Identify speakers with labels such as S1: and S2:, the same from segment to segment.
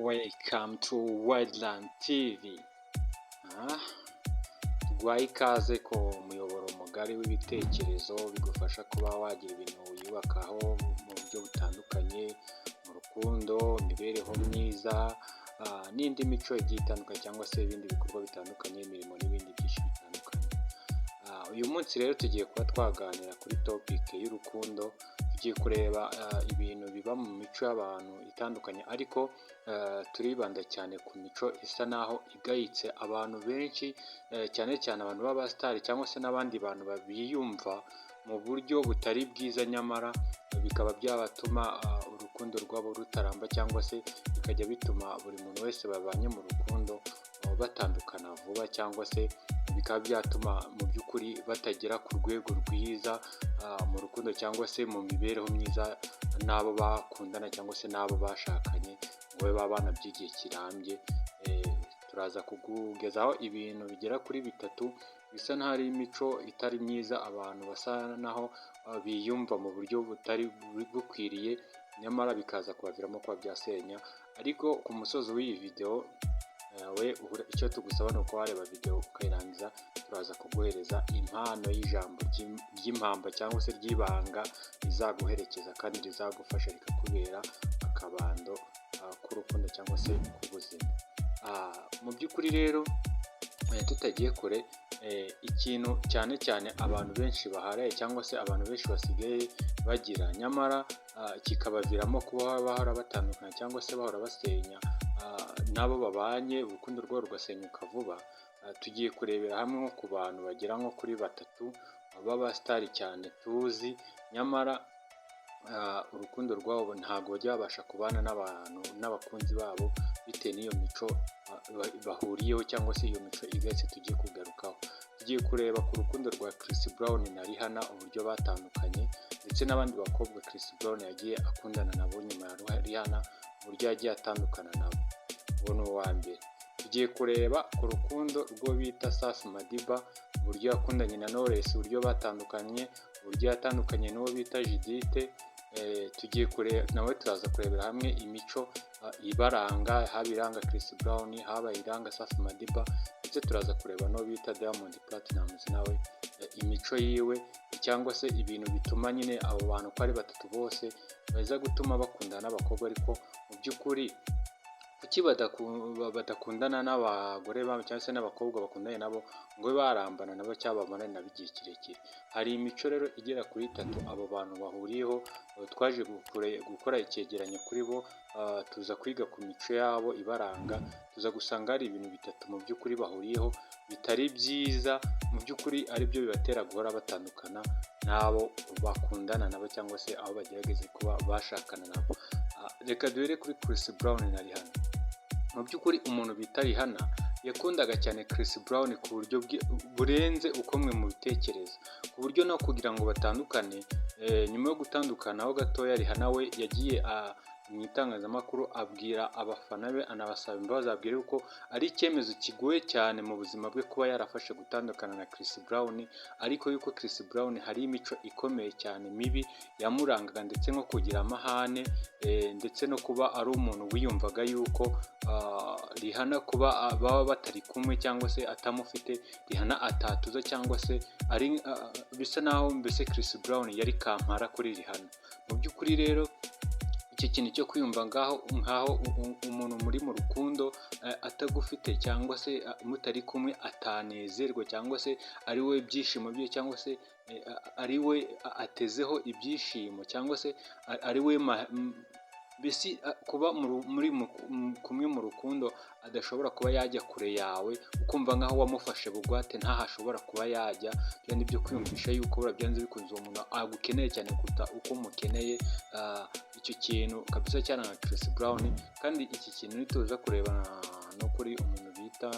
S1: Welcome to Wildland TV. Tuguhaye ikaze ku muyoboro mugari w'ibitekerezo bigufasha kuba wagira ibintu wiyubakaho mu buryo butandukanye, mu rukundo, imibereho myiza, n'indi mico igiye itandukanye cyangwa se ibindi bikorwa bitandukanye, imirimo n'ibindi byinshi bitandukanye. Uyu munsi rero tugiye kuba twaganira kuri topic y'urukundo. Tugiye kureba ibintu biba mu mico y'abantu itandukanye, ariko turibanda cyane ku mico isa naho igayitse. Abantu benshi cyane cyane abantu b'abasitari cyangwa se n'abandi bantu babiyumva mu buryo butari bwiza, nyamara bikaba byabatuma urukundo rwabo rutaramba, cyangwa se bikajya bituma buri muntu wese babanye mu rukundo batandukana vuba, cyangwa se bikaba byatuma mu by'ukuri batagera ku rwego rwiza mu rukundo cyangwa se mu mibereho myiza n'abo bakundana cyangwa se n'abo bashakanye ngo babe babana by'igihe kirambye. Turaza kukugezaho ibintu bigera kuri bitatu bisa n'aho ari imico itari myiza, abantu basa naho biyumva mu buryo butari bukwiriye, nyamara bikaza kubaviramo kuba byasenya. Ariko ku musozo w'iyi video icyo tugusaba ni uko wareba video ukayirangiza, turaza kuguhereza impano y'ijambo ry'impamba cyangwa se ry'ibanga rizaguherekeza kandi rizagufasha rikakubera akabando k'urukundo cyangwa se k'ubuzima. Mu by'ukuri rero tutagiye kure, ikintu cyane cyane abantu benshi baharaye cyangwa se abantu benshi basigaye bagira, nyamara kikabaviramo kuba bahora batandukana cyangwa se bahora basenya n'abo babanye, urukundo rwabo rugasenyuka vuba. Tugiye kurebera hamwe nko ku bantu bagera nko kuri batatu b'abasitari cyane tuzi, nyamara urukundo rwabo ntabwo bajya babasha kubana n'abakunzi babo bitewe n'iyo mico bahuriyeho cyangwa se iyo mico igayitse. Tugiye kugarukaho, tugiye kureba ku rukundo rwa Chris Brown na Rihanna uburyo batandukanye, ndetse n'abandi bakobwa Chris Brown yagiye akundana nabo nyuma ya Rihanna uburyo yagiye atandukana nabo. Uwo ni uwa mbere. Tugiye kureba ku rukundo rwo bita Safi Madiba uburyo yakundanye na Knowless, uburyo batandukanye, uburyo yatandukanye n'uwo bita Judith. Tugiye kureba nawe, turaza kurebera hamwe imico ibaranga, haba iranga Chris Brown, haba iranga Safi Madiba, ndetse turaza kureba n'uwo bita Diamond Platnumz nawe imico yiwe, cyangwa se ibintu bituma nyine abo bantu ko ari batatu bose baza gutuma bakundana n'abakobwa, ariko mu by'ukuri kuki badakundana n'abagore babo cyangwa se n'abakobwa bakundanye nabo ngo barambana nabo cyangwa bamarane nabo igihe kirekire. Hari imico rero igera kuri itatu abo bantu bahuriyeho. Twaje gukora icyegeranyo kuri bo, tuza kwiga ku mico yabo ibaranga, tuza gusanga hari ibintu bitatu mu by'ukuri bahuriyeho bitari byiza, mu by'ukuri ari byo bibatera guhora batandukana n'abo bakundana nabo cyangwa se aho bagerageza kuba bashakana nabo. Reka duhere kuri Chris Brown na Rihanna. Mu by'ukuri umuntu bita Rihanna yakundaga cyane Chris Brown ku buryo burenze uko mwe mu bitekereza, ku buryo no kugira ngo batandukane, nyuma yo gutandukana ho gatoya, Rihanna we yagiye mu itangazamakuru abwira abafana be, anabasaba imbabazi, abwira yuko ari icyemezo kigoye cyane mu buzima bwe kuba yarafashe gutandukana na Chris Brown, ariko yuko Chris Brown hari imico ikomeye cyane mibi yamurangaga, ndetse nko kugira amahane, ndetse no kuba ari umuntu wiyumvaga yuko Rihanna kuba baba batari kumwe cyangwa se atamufite, Rihanna atatuza cyangwa se ari bisa naho mbese Chris Brown yari kampara kuri Rihanna. Mu by'ukuri rero icyo kintu cyo kwiyumva nkaho umuntu muri mu rukundo atagufite cyangwa se mutari kumwe atanezerwa, cyangwa se ari we byishimo bye, cyangwa se ari we atezeho ibyishimo, cyangwa se ari we mbese kuba muri kumwe mu rukundo adashobora kuba yajya kure yawe, ukumva nkaho wamufashe bugwate ntaho ashobora kuba yajya. Byo ni byo kwiyumvisha yuko byanze bikunze uwo muntu agukeneye cyane kuruta uko mukeneye. Icyo kintu kabisa cyane na Chris Brown. Kandi iki kintu nituza kureba no kuri umuntu bita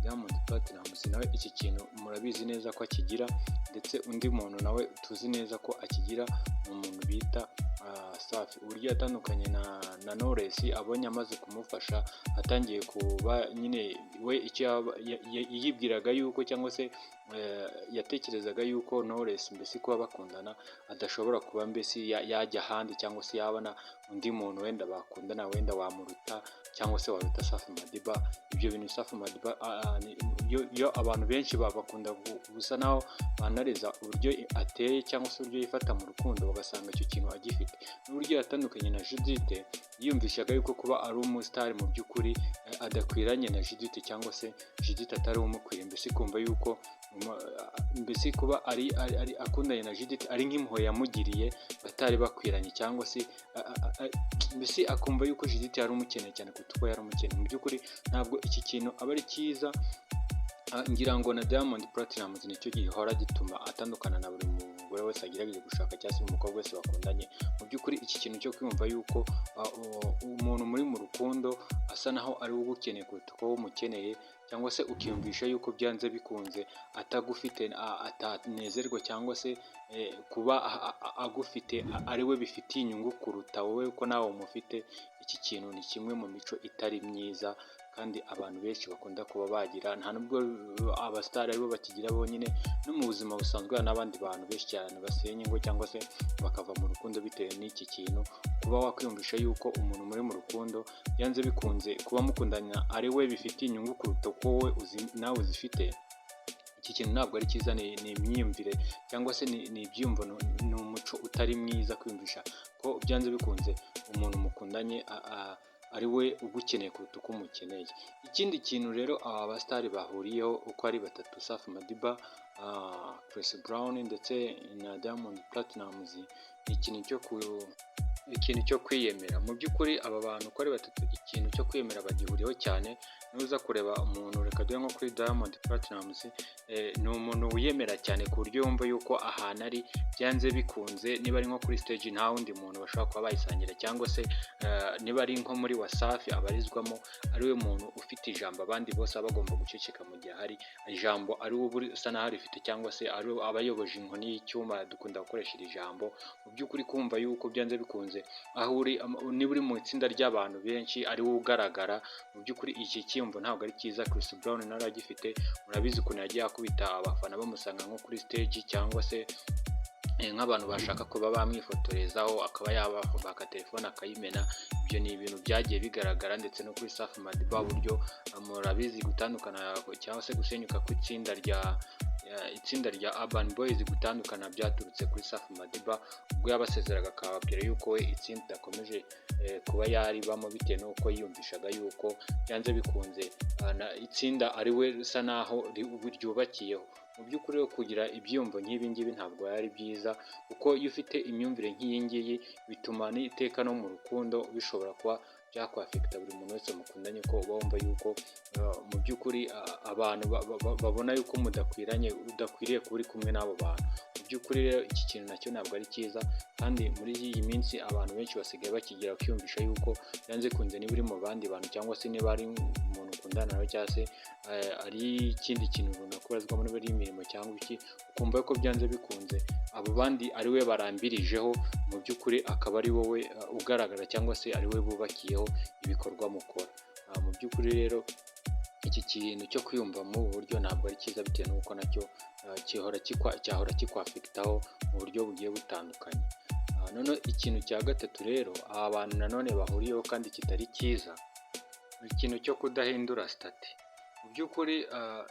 S1: Diamond Platnumz, nawe iki kintu murabizi neza ko akigira, ndetse undi muntu nawe tuzi neza ko akigira, ni umuntu bita Safi uburyo yatandukanye na Knowless abonye amaze kumufasha, atangiye kuba nyine we icyo yibwiraga yuko cyangwa se yatekerezaga yuko Knowless mbese kuba bakundana adashobora kuba mbese yajya ahandi cyangwa se yabona undi muntu wenda bakundana wenda wamuruta cyangwa se waruta Safi Madiba. Ibyo bintu Safi Madiba iyo abantu benshi bakunda gusa naho banariza uburyo ateye cyangwa se uburyo yifata mu rukundo, bagasanga icyo kintu agifite. N'uburyo yatandukanye na Judith, yiyumvishaga yuko kuba ari umusitari mu by'ukuri adakwiranye na Judith cyangwa se Judith atari umukwiriye, mbese kumva yuko mbese kuba ari akundanye na Judith ari nk'impuhwe yamugiriye batari bakwiranye, cyangwa se mbese akumva yuko Judith yari umukeneye cyane kuko uko yari umukeneye. Mu by'ukuri ntabwo iki kintu aba ari cyiza. Ngira ngo na Diamond Platnumz nicyo gihora gituma atandukana na buri mugore wese agerageje gushaka cyangwa se umukobwa wese bakundanye. Mu by'ukuri iki kintu cyo kwiyumva yuko umuntu muri mu rukundo asa naho ari wowe ukeneye kuruta uko wowe umukeneye, cyangwa se ukiyumvisha yuko byanze bikunze atagufite atanezerwa cyangwa se kuba agufite ari we bifitiye inyungu kuruta wowe ko nawe umufite. Iki kintu ni kimwe mu mico itari myiza kandi abantu benshi bakunda kuba bagira, nta nubwo abasitari aribo bakigira bonyine, no mu buzima busanzwe hari n'abandi bantu benshi cyane basenya ingo cyangwa se bakava mu rukundo bitewe n'iki kintu. Kuba wakwiyumvisha yuko umuntu muri mu rukundo byanze bikunze kuba mukundanya ari we bifitiye inyungu kuruta uko wowe nawe uzifite, iki kintu ntabwo ari cyiza. Ni imyiyumvire cyangwa se ni ibyiyumvo, ni umuco utari mwiza kwiyumvisha ko byanze bikunze umuntu mukundanye ari we ugukeneye kuruta uko umukeneye. Ikindi kintu rero aba basitari bahuriyeho uko ari batatu, Safi Madiba, Chris Brown ndetse na Diamond Platnumz, ni ikintu cyo kwiyemera. Mu by'ukuri aba bantu uko ari batatu ikintu cyo kwiyemera bagihuriyeho cyane. Nuza kureba umuntu, reka duhe nko kuri Diamond Platnumz, ni umuntu wiyemera cyane ku buryo yumva yuko ahantu ari byanze bikunze, niba ari nko kuri stage nta wundi muntu bashobora kuba bayisangira, cyangwa se niba ari nko muri Wasafi abarizwamo ari we muntu ufite ijambo, abandi bose baba bagomba guceceka mu gihe hari ijambo ari we usa naho arifite, cyangwa se ari abayoboje inkoni y'icyuma dukunda gukoresha iri jambo. Mu by'ukuri kumva yuko byanze bikunze aho uri, niba uri mu itsinda ry'abantu benshi ari wowe ugaragara, mu by'ukuri iki cyiyumvo ntabwo ari cyiza. Chris Brown nawe agifite, murabizi ukuntu yagiye akubita abafana bamusanga nko kuri stage, cyangwa se nk'abantu bashaka kuba bamwifotorezaho akaba yabaka telefone akayimena. Ibyo ni ibintu byagiye bigaragara, ndetse no kuri Safi Madiba uburyo murabizi gutandukana cyangwa se gusenyuka kw'itsinda rya Urban Boys gutandukana byaturutse kuri Safi Madiba, ubwo yabasezeraga akababwira yuko we itsinda idakomeje kuba yaribamo bitewe n'uko yiyumvishaga yuko byanze bikunze itsinda ari we usa naho ryubakiyeho. Mu by'ukuri kugira ibyiyumvo nk'ibi ngibi ntabwo yari byiza, kuko iyo ufite imyumvire nk'iyi ngiyi bituma n'iteka no mu rukundo bishobora kuba byakwafekita buri muntu wese mukundanye, ko uba wumva yuko mu by'ukuri abantu babona yuko udakwiriye kuba uri kumwe n'abo bantu. Mu by'ukuri rero iki kintu nacyo ntabwo ari cyiza, kandi muri iyi minsi abantu benshi basigaye bakigira kwiyumvisha yuko byanze kunze niba uri mu bandi bantu, cyangwa se niba ari umuntu ukundana nawe, cyangwa se ari ikindi kintu runaka ubarizwamo, niba ari imirimo cyangwa iki, ukumva ko byanze bikunze abo bandi ari we barambirijeho, mu by'ukuri akaba ari wowe ugaragara, cyangwa se ari we bubakiyeho ibikorwa mukora. Mu by'ukuri rero iki kintu cyo kwiyumva mu buryo ntabwo ari cyiza, bitewe n'uko nacyo cyahora kikwafekitaho mu buryo bugiye butandukanye. Noneho ikintu cya gatatu rero aba bantu nanone bahuriyeho kandi kitari cyiza, ikintu cyo kudahindura stati. Mu by'ukuri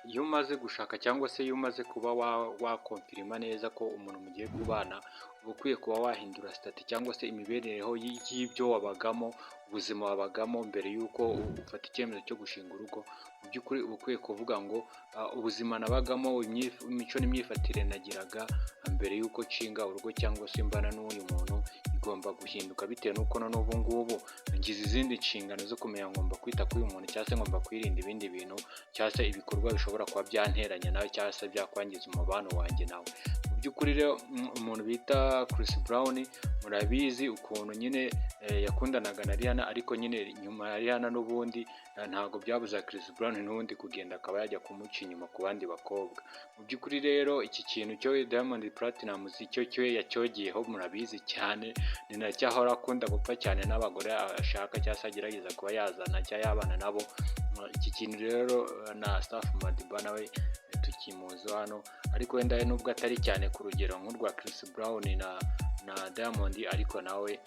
S1: iyo umaze gushaka cyangwa se iyo umaze kuba wakonfirima neza ko umuntu mugiye kubana, uba ukwiye kuba wahindura stati cyangwa se imibereho y'ibyo wabagamo, ubuzima wabagamo mbere y'uko ufata icyemezo cyo gushinga urugo. Mu by'ukuri uba ukwiye kuvuga ngo ubuzima nabagamo, imico n'imyifatire nagiraga mbere y'uko nshinga urugo cyangwa se mbana n'uyu muntu igomba guhinduka, bitewe n'uko none ubu ngubu ngize izindi nshingano zo kumenya ngomba kwita kuri uyu muntu, cyangwa se ngomba kwirinda ibindi bintu cyangwa se ibikorwa bishobora kuba byanteranya nawe cyangwa se byakwangiza umubano wanjye nawe. Mu by'ukuri rero umuntu bita Chris Brown murabizi ukuntu nyine yakundanaga na Rihanna, ariko nyine nyuma ya Rihanna n'ubundi ntabwo byabuza Chris Brown n'ubundi kugenda akaba yajya kumuca inyuma ku bandi bakobwa. Mu by'ukuri rero iki kintu cyo Diamond Platnumz cyo yacyogiyeho murabizi cyane, ni nacyo ahora akunda gupfa cyane n'abagore ashaka cyangwa se agerageza kuba yazana cyangwa yabana nabo. Iki kintu rero na Safi Madiba nawe tukimuzi hano, ariko wenda nubwo atari cyane ku rugero nk'urwa Chris Brown na Diamond, ariko nawe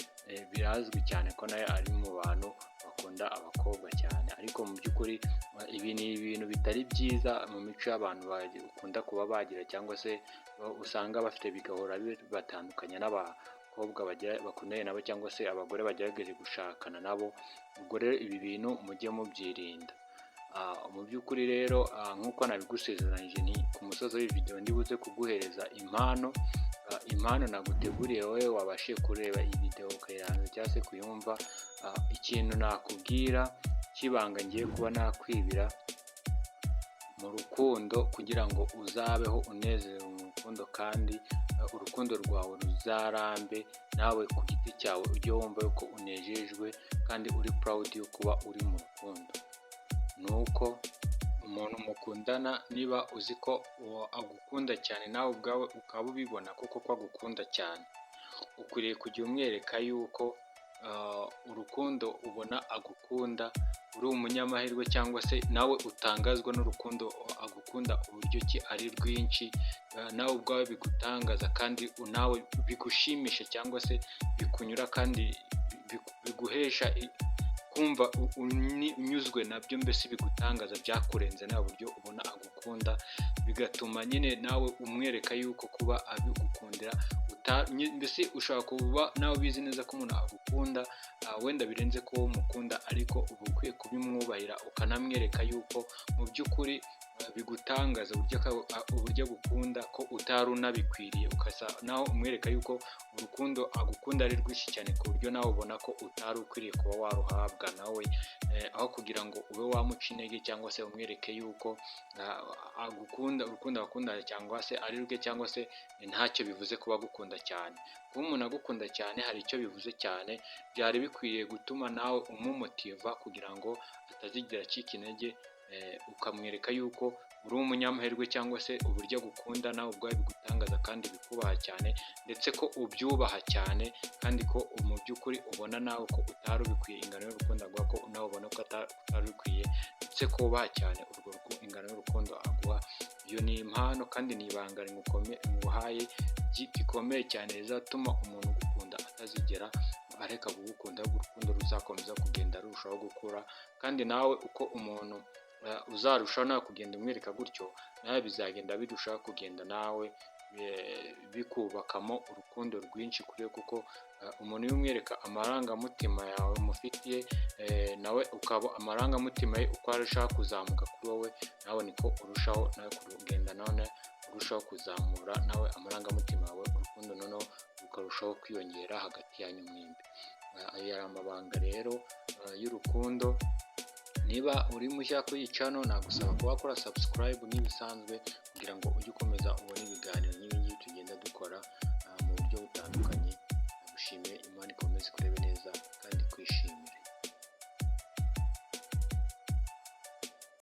S1: birazwi cyane ko nawe ari mu bantu bakunda abakobwa cyane. Ariko mu by'ukuri ibi ni ibintu bitari byiza mu mico y'abantu bakunda kuba bagira, cyangwa se usanga bafite bigahora batandukanya n'abakobwa bakundanye nabo, cyangwa se abagore bagerageje gushakana nabo. Ubwo rero ibi bintu mujye mubyirinda. Mu by'ukuri rero nk'uko nabigusezeranyije, ni ku musozi w'iyi video ndibuze kuguhereza impano naguteguriye wowe wabashe kureba iyi video ukayirangiza cyangwa se kuyumva. Ikintu nakubwira cy'ibanga ngiye kuba nakwibira mu rukundo kugira ngo uzabeho unezerewe mu rukundo, kandi urukundo rwawe ruzarambe, nawe ku giti cyawe ujye wumva yuko unejejwe kandi uri proud yo kuba uri mu rukundo. Nuko umuntu mukundana niba uzi ko agukunda cyane, nawe ubwawe ukaba ubibona kuko ko agukunda cyane, ukwiriye kujya umwereka yuko urukundo ubona agukunda uri umunyamahirwe, cyangwa se nawe utangazwa n'urukundo agukunda uburyo ki ari rwinshi, nawe ubwawe bigutangaza kandi nawe bigushimisha, cyangwa se bikunyura kandi biguhesha kumva unyuzwe nabyo, mbese bigutangaza byakurenze nawe uburyo ubona agukunda, bigatuma nyine nawe umwereka yuko kuba abigukundira mbese ushobora kuba nawe ubizi neza ko umuntu agukunda wenda birenze ko umukunda, ariko uba ukwiye kubimwubahira ukanamwereka yuko mu by'ukuri bigutangaza uburyo agukunda ko utari unabikwiriye, ukasa naho umwereka yuko urukundo agukunda ari rwinshi cyane ku buryo nawe ubona ko utari ukwiriye kuba waruhabwa nawe, aho kugira ngo ube wamuca intege cyangwa se umwereke yuko agukunda, urukundo agukunda cyangwa se ari rwe, cyangwa se ntacyo bivuze kuba agukunda cyane. Kuba umuntu agukunda cyane hari icyo bivuze cyane, byari bikwiriye gutuma nawe umumotiva kugira ngo atazigera acika intege, ukamwereka yuko uri umunyamahirwe, cyangwa se uburyo agukunda nawe ubwawe bigutangaza kandi bikubaha cyane, ndetse ko ubyubaha cyane, kandi ko mu by'ukuri ubona nawe ko utari ubikwiye ingano y'urukundo aguha, ko nawe ubona ko utari ubikwiye, ndetse ko ubaha cyane urwo ingano y'urukundo aguha. Iyo ni impano kandi ni ibanga nguhaye gikomeye cyane rizatuma umuntu ugukunda atazigera areka kugukunda, urukundo ruzakomeza kugenda rurushaho gukura, kandi nawe uko umuntu uzarushaho nawe kugenda umwereka gutyo, nawe bizagenda birushaho kugenda nawe bikubakamo urukundo rwinshi kuri we, kuko umuntu iyo umwereka amarangamutima yawe umufitiye, nawe ukaba amarangamutima ye uko arushaho kuzamuka kuri wowe, nawe niko urushaho nawe kugenda none urushaho kuzamura nawe amarangamutima yawe, urukundo noneho rukarushaho kwiyongera hagati yanyu mwembi. Ayo yari amabanga rero y'urukundo. Niba uri mushya kuri iyi channel, nagusaba kuba wakora subscribe nk'ibisanzwe kugira ngo ujye ukomeza ubone ibiganiro n'ibingibi tugenda dukora mu buryo butandukanye. Nagushimiye, Imana ikomeze kurebe neza kandi kwishimire.